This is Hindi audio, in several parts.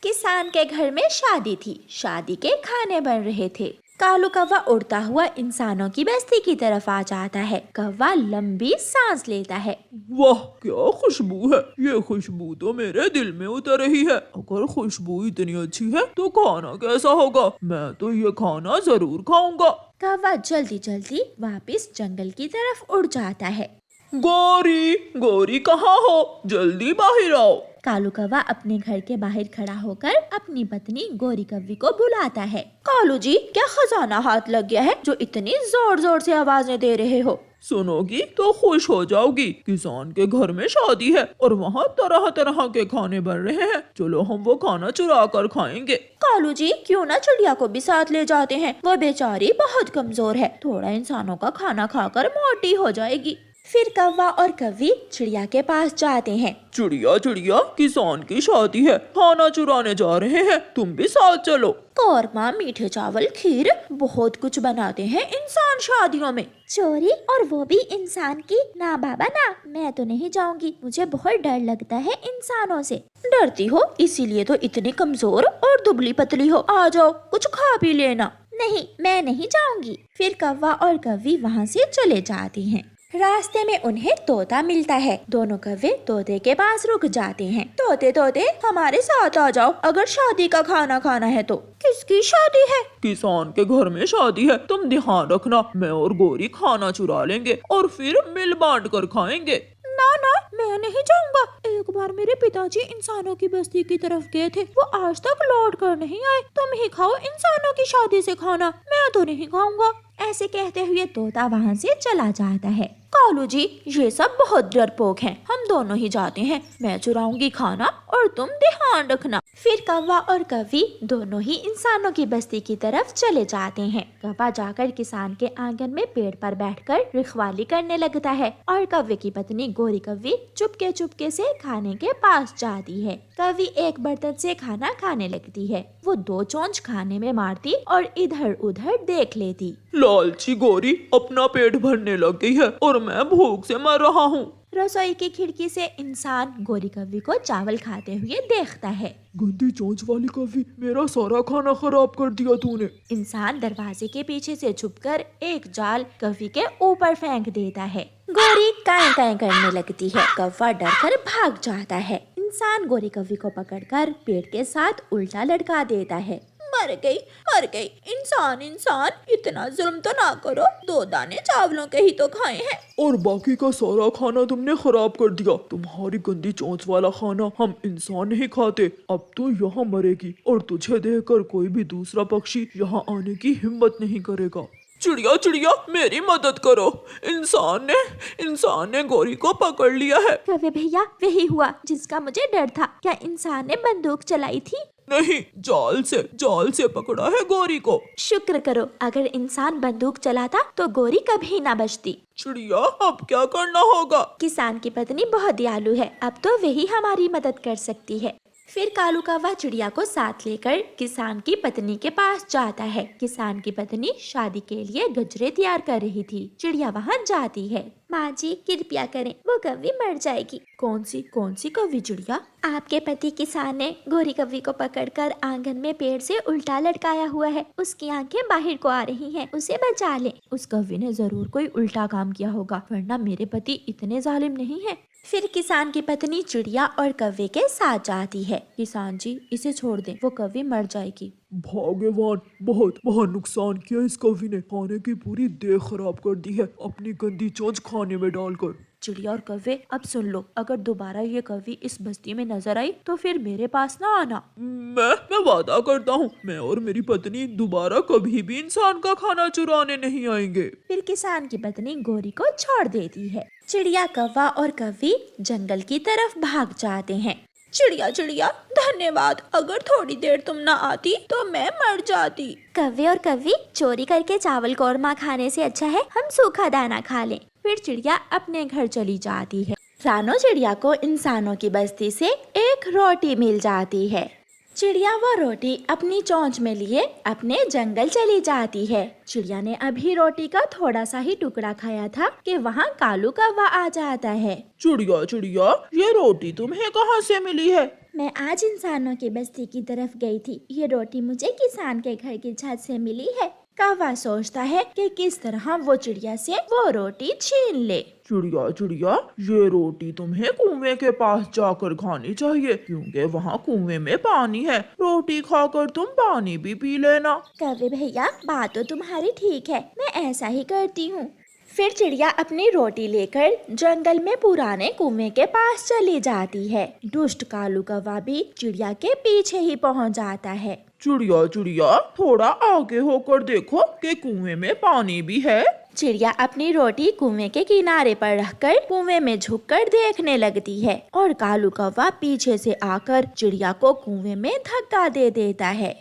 किसान के घर में शादी थी। शादी के खाने बन रहे थे। कालू कौवा उड़ता हुआ इंसानों की बस्ती की तरफ आ जाता है। कौवा लंबी सांस लेता है। वाह, क्या खुशबू है। ये खुशबू तो मेरे दिल में उतर रही है। अगर खुशबू इतनी अच्छी है तो खाना कैसा होगा। मैं तो ये खाना जरूर खाऊंगा। कौवा जल्दी जल्दी वापस जंगल की तरफ उड़ जाता है। गौरी, गौरी कहाँ हो? जल्दी बाहर आओ। कालू कौवा अपने घर के बाहर खड़ा होकर अपनी पत्नी गोरी कौवी को बुलाता है। कालू जी, क्या खजाना हाथ लग गया है जो इतनी जोर जोर से आवाजें दे रहे हो? सुनोगी तो खुश हो जाओगी। किसान के घर में शादी है और वहाँ तरह तरह के खाने बन रहे हैं। चलो हम वो खाना चुरा कर खाएंगे। कालू जी, क्यों ना चिड़िया को भी साथ ले जाते हैं। वो बेचारी बहुत कमजोर है। थोड़ा इंसानों का खाना खाकर मोटी हो जाएगी। फिर कौवा और कौवी चिड़िया के पास जाते हैं। चिड़िया चिड़िया, किसान की शादी है, खाना चुराने जा रहे हैं, तुम भी साथ चलो। कौरमा, मीठे चावल, खीर, बहुत कुछ बनाते हैं इंसान शादियों में। चोरी, और वो भी इंसान की? ना बाबा ना, मैं तो नहीं जाऊंगी। मुझे बहुत डर लगता है इंसानों से। डरती हो? इसीलिए तो इतनी कमजोर और दुबली पतली हो। आ जाओ, कुछ खा भी लेना। नहीं, मैं नहीं जाऊंगी। फिर कौवा और कौवी वहाँ से चले जाते हैं। रास्ते में उन्हें तोता मिलता है। दोनों कौवे तोते के पास रुक जाते हैं। तोते तोते, हमारे साथ आ जाओ अगर शादी का खाना खाना है तो। किसकी शादी है? किसान के घर में शादी है, तुम ध्यान रखना। मैं और गोरी खाना चुरा लेंगे और फिर मिल बांट कर खाएंगे। ना ना, मैं नहीं जाऊंगा। एक बार मेरे पिताजी इंसानों की बस्ती की तरफ गए थे, वो आज तक लौट कर नहीं आए। तुम ही खाओ इंसानों की शादी से खाना, मैं तो नहीं खाऊंगा। ऐसे कहते हुए तोता वहाँ से चला जाता है। कालू जी, ये सब बहुत डरपोक हैं। हम दोनों ही जाते हैं। मैं चुराऊंगी खाना और तुम ध्यान रखना। फिर कौवा और कौवी दोनों ही इंसानों की बस्ती की तरफ चले जाते हैं। कौवा जाकर किसान के आंगन में पेड़ पर बैठकर रखवाली करने लगता है और कौवे की पत्नी गोरी कौवी चुपके चुपके से खाने के पास जाती है। कौवी एक बर्तन से खाना खाने लगती है। वो 2 चोंच खाने में मारती और इधर उधर देख लेती। लालची गोरी अपना पेट भरने लग गई है और मैं भूख से मर रहा हूँ। रसोई की खिड़की से इंसान गोरी कौवी को चावल खाते हुए देखता है। गंदी चोंच वाली कौवी, मेरा सारा खाना खराब कर दिया तूने। इंसान दरवाजे के पीछे से छुपकर एक जाल कौवी के ऊपर फेंक देता है। गोरी काएं काएं करने लगती है। कौवा डरकर भाग जाता है। इंसान गोरी कौवी को पकड़कर पेड़ के साथ उल्टा लटका देता है। मर गई, मर गई। इंसान इंसान, इतना जुल्म तो ना करो। 2 दाने चावलों के ही तो खाए हैं और बाकी का सारा खाना तुमने खराब कर दिया। तुम्हारी गंदी चोंच वाला खाना हम इंसान नहीं खाते। अब तू यहाँ मरेगी और तुझे देखकर कोई भी दूसरा पक्षी यहाँ आने की हिम्मत नहीं करेगा। चिड़िया चिड़िया, मेरी मदद करो। इंसान ने गोरी को पकड़ लिया है। कौवे भैया, वही हुआ जिसका मुझे डर था। क्या इंसान ने बंदूक चलाई थी? नहीं, जाल से पकड़ा है गोरी को। शुक्र करो, अगर इंसान बंदूक चलाता तो गोरी कभी ना बचती। चिड़िया, अब क्या करना होगा? किसान की पत्नी बहुत दयालु है, अब तो वही हमारी मदद कर सकती है। फिर कालू कौवा चिड़िया को साथ लेकर किसान की पत्नी के पास जाता है। किसान की पत्नी शादी के लिए गजरे तैयार कर रही थी। चिड़िया वहाँ जाती है। माँ जी, कृपया करें, वो कौवी मर जाएगी। कौन सी कौवी चिड़िया? आपके पति किसान ने गोरी कौवी को पकड़कर आंगन में पेड़ से उल्टा लटकाया हुआ है। उसकी आंखें बाहर को आ रही हैं, उसे बचा लें। उस कौवी ने जरूर कोई उल्टा काम किया होगा, वरना मेरे पति इतने जालिम नहीं है। फिर किसान की पत्नी चिड़िया और कौवे के साथ जाती है। किसान जी, इसे छोड़ दें, वो कौवी मर जाएगी। भाग्यवान, बहुत नुकसान किया इस कौवी ने। खाने की पूरी देह खराब कर दी है अपनी गंदी चोंच खाने में डालकर। चिड़िया और कौवे, अब सुन लो, अगर दोबारा ये कौवी इस बस्ती में नजर आई तो फिर मेरे पास ना आना। मैं वादा करता हूँ, मैं और मेरी पत्नी दोबारा कभी भी इंसान का खाना चुराने नहीं आएंगे। फिर किसान की पत्नी गोरी को छोड़ देती है। चिड़िया, कौवा और कौवी जंगल की तरफ भाग जाते हैं। चिड़िया चिड़िया, धन्यवाद। अगर थोड़ी देर तुम ना आती तो मैं मर जाती। कौवे और कौवी, चोरी करके चावल कौरमा खाने से अच्छा है हम सूखा दाना खा लें। फिर चिड़िया अपने घर चली जाती है। रानो चिड़िया को इंसानों की बस्ती से एक रोटी मिल जाती है। चिड़िया वो रोटी अपनी चोंच में लिए अपने जंगल चली जाती है। चिड़िया ने अभी रोटी का थोड़ा सा ही टुकड़ा खाया था कि वहाँ कालू कौवा आ जाता है। चिड़िया चिड़िया, ये रोटी तुम्हें कहाँ से मिली है? मैं आज इंसानों की बस्ती की तरफ गई थी। ये रोटी मुझे किसान के घर की छत से मिली है। कौवा सोचता है कि किस तरह वो चिड़िया से वो रोटी छीन ले। चिड़िया चिड़िया, ये रोटी तुम्हें कुएं के पास जाकर खानी चाहिए, क्योंकि वहाँ कुएं में पानी है। रोटी खाकर तुम पानी भी पी लेना। कौवे भैया, बात तो तुम्हारी ठीक है, मैं ऐसा ही करती हूँ। फिर चिड़िया अपनी रोटी लेकर जंगल में पुराने कुएं के पास चली जाती है। दुष्ट कालू कौवा भी चिड़िया के पीछे ही पहुँच जाता है। चिड़िया चिड़िया, थोड़ा आगे होकर देखो कि कुएं में पानी भी है। चिड़िया अपनी रोटी कुएं के किनारे पर रखकर कुएं में झुककर देखने लगती है और कालू कौवा पीछे से आकर चिड़िया को कुएं में धक्का दे देता है।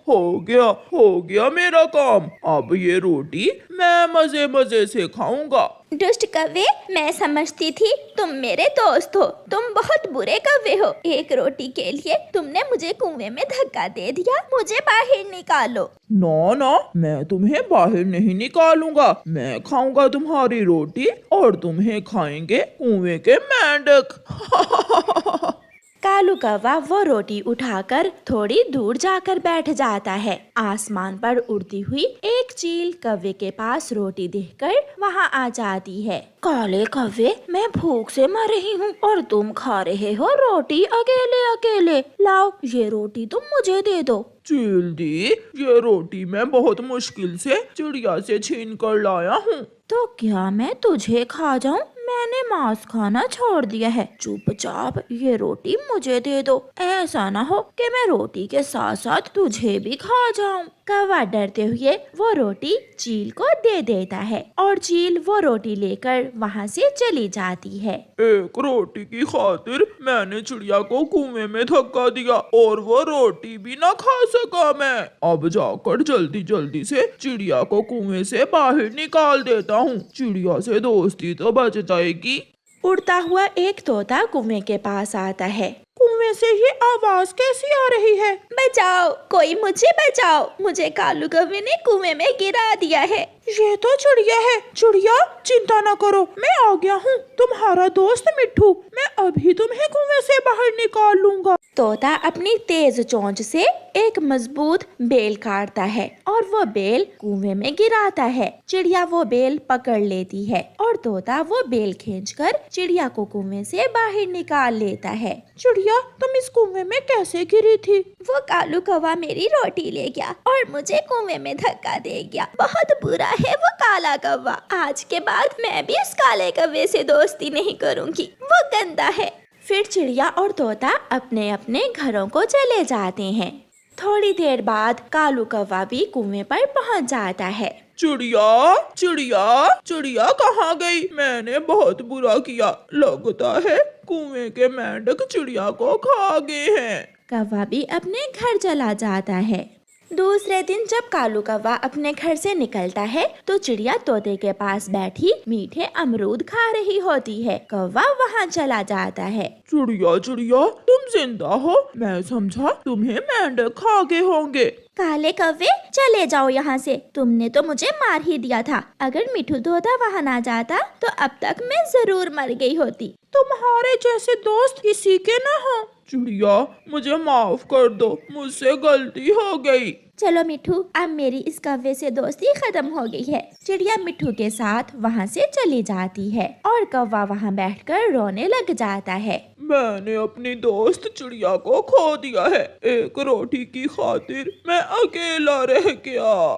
हो गया मेरा काम। अब ये रोटी मैं मजे मजे से खाऊंगा। दुष्ट कौवे, मैं समझती थी तुम मेरे दोस्त हो। तुम बहुत बुरे कौवे हो। एक रोटी के लिए तुमने मुझे कुएं में धक्का दे दिया। मुझे बाहर निकालो। ना, मैं तुम्हें बाहर नहीं निकालूंगा। मैं खाऊंगा तुम्हारी रोटी और तुम्हें खाएंगे कुएं के मेंढक। कालू कौवा वो रोटी उठाकर थोड़ी दूर जाकर बैठ जाता है। आसमान पर उड़ती हुई एक चील कौवे के पास रोटी देखकर वहाँ आ जाती है। काले कौवे, मैं भूख से मर रही हूँ और तुम खा रहे हो रोटी अकेले अकेले। लाओ, ये रोटी तुम मुझे दे दो। चील दी, ये रोटी मैं बहुत मुश्किल से चिड़िया से छीन कर लाया हूँ। तो क्या मैं तुझे खा जाऊं? मैंने मांस खाना छोड़ दिया है। चुपचाप ये रोटी मुझे दे दो। ऐसा ना हो कि मैं रोटी के साथ साथ तुझे भी खा जाऊं। कौवा डरते हुए वो रोटी चील को दे देता है और चील वो रोटी लेकर वहाँ से चली जाती है। एक रोटी की खातिर मैंने चिड़िया को कुएं में धक्का दिया और वो रोटी भी ना खा सका मैं। अब जाकर जल्दी जल्दी से चिड़िया को कुएं से बाहर निकाल देता हूँ। चिड़िया से दोस्ती तो बच जाएगी। उड़ता हुआ एक तोता कुएं के पास आता है। कुएं से ये आवाज कैसी आ रही है? बचाओ, कोई मुझे बचाओ। मुझे कालू कौवे ने कुएं में गिरा दिया है। ये तो चिड़िया है। चिड़िया, चिंता न करो, मैं आ गया हूँ। तुम्हारा दोस्त मिट्ठू, मैं अभी तुम्हें कुएं से बाहर निकाल लूंगा। तोता अपनी तेज चोंच से एक मजबूत बेल काटता है और वो बेल कुएं में गिराता है। चिड़िया वो बेल पकड़ लेती है और तोता वो बेल खींचकर चिड़िया को कुएं से बाहर निकाल लेता है। चिड़िया, तुम इस कुएं में कैसे गिरी थी? वो कालू कौवा मेरी रोटी ले गया और मुझे कुएं में धक्का दे गया। बहुत बुरा है वो काला कौवा। आज के बाद मैं भी उस काले कौवे से दोस्ती नहीं करूँगी। वो गंदा है। फिर चिड़िया और तोता अपने अपने घरों को चले जाते हैं। थोड़ी देर बाद कालू कौवा भी कुएं पर पहुंच जाता है। चिड़िया चिड़िया चिड़िया, कहाँ गई? मैंने बहुत बुरा किया। लगता है कुएं के मेंढक चिड़िया को खा गए हैं। कौवा भी अपने घर चला जाता है। दूसरे दिन जब कालू कौवा अपने घर से निकलता है तो चिड़िया तोते के पास बैठी मीठे अमरूद खा रही होती है। कौवा वहाँ चला जाता है। चिड़िया चिड़िया, तुम जिंदा हो? मैं समझा तुम्हें मेंढक खा गए होंगे। काले कौवे, चले जाओ यहाँ से। तुमने तो मुझे मार ही दिया था। अगर मिठू तोता वहाँ ना जाता तो अब तक मैं जरूर मर गई होती। तुम्हारे जैसे दोस्त किसी के न हो। चिड़िया, मुझे माफ कर दो, मुझसे गलती हो गई। चलो मिठू, अब मेरी इस कौवे से दोस्ती खत्म हो गई है। चिड़िया मिठू के साथ वहाँ से चली जाती है और कौवा वहाँ बैठकर रोने लग जाता है। मैंने अपनी दोस्त चिड़िया को खो दिया है। एक रोटी की खातिर मैं अकेला रह गया।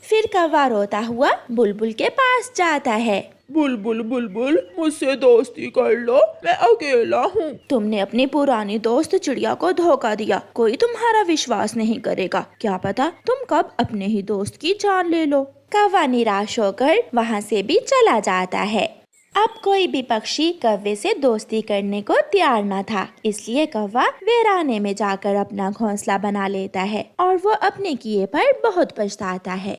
फिर कौवा रोता हुआ बुलबुल के पास जाता है। बुलबुल बुलबुल, मुझसे दोस्ती कर लो, मैं अकेला हूँ। तुमने अपनी पुरानी दोस्त चिड़िया को धोखा दिया। कोई तुम्हारा विश्वास नहीं करेगा। क्या पता तुम कब अपने ही दोस्त की जान ले लो। कौवा निराश होकर वहाँ से भी चला जाता है। अब कोई भी पक्षी कौवे से दोस्ती करने को तैयार न था, इसलिए कौवा वीराने में जाकर अपना घोंसला बना लेता है और वो अपने किए पर बहुत पछताता है।